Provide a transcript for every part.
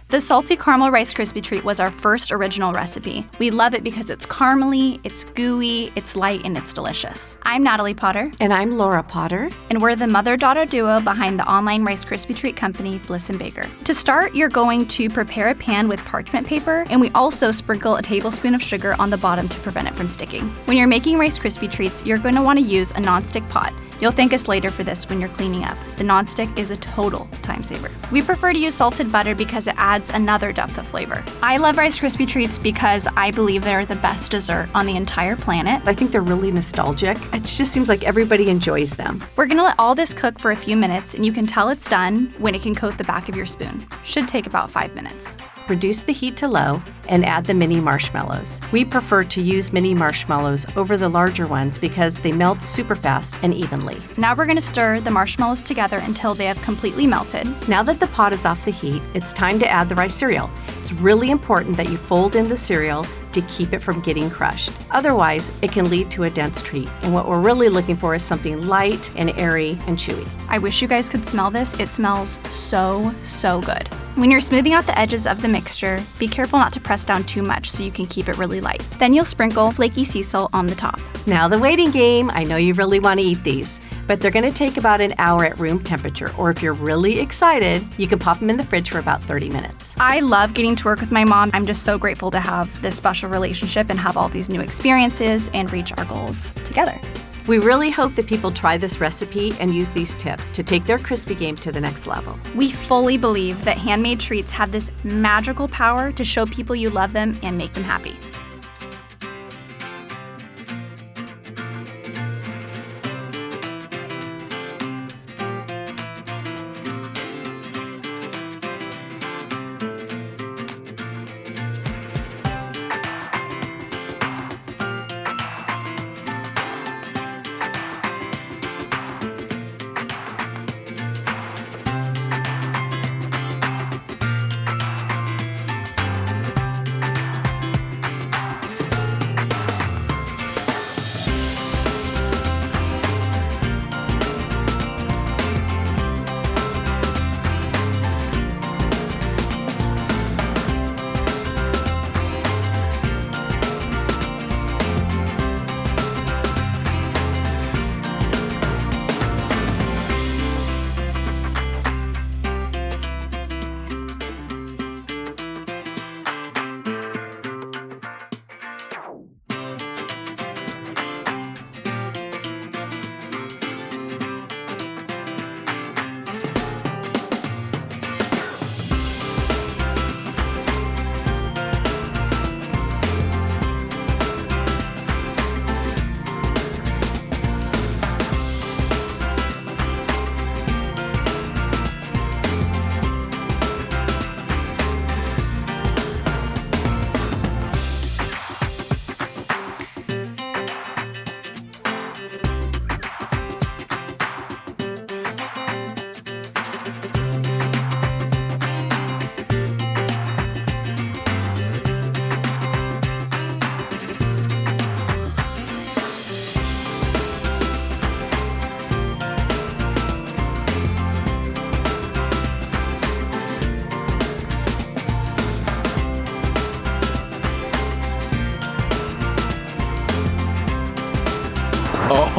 The salty caramel Rice Krispie treat was our first original recipe. We love it because it's caramely, it's gooey, it's light, and it's delicious. I'm Natalie Potter. And I'm Laura Potter. And we're the mother-daughter duo behind the online Rice Krispie treat company, Bliss & Baker. To start, you're going to prepare a pan with parchment paper, and we also sprinkle a tablespoon of sugar on the bottom to prevent it from sticking. When you're making Rice Krispie treats, you're going to want to use a nonstick pot. You'll thank us later for this when you're cleaning up. The nonstick is a total time saver. We prefer to use salted butter because it adds another depth of flavor. I love Rice Krispie treats because I believe they're the best dessert on the entire planet. I think they're really nostalgic. It just seems like everybody enjoys them. We're gonna let all this cook for a few minutes, and you can tell it's done when it can coat the back of your spoon. Should take about 5 minutes. Reduce the heat to low and add the mini marshmallows. We prefer to use mini marshmallows over the larger ones because they melt super fast and evenly. Now we're gonna stir the marshmallows together until they have completely melted. Now that the pot is off the heat, it's time to add the rice cereal. It's really important that you fold in the cereal to keep it from getting crushed. Otherwise, it can lead to a dense treat. And what we're really looking for is something light and airy and chewy. I wish you guys could smell this. It smells so, so good. When you're smoothing out the edges of the mixture, be careful not to press down too much so you can keep it really light. Then you'll sprinkle flaky sea salt on the top. Now the waiting game. I know you really want to eat these, but they're going to take about an hour at room temperature, or if you're really excited, you can pop them in the fridge for about 30 minutes. I love getting to work with my mom. I'm just so grateful to have this special relationship and have all these new experiences and reach our goals together. We really hope that people try this recipe and use these tips to take their Krispie game to the next level. We fully believe that handmade treats have this magical power to show people you love them and make them happy.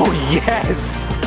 Oh, yes!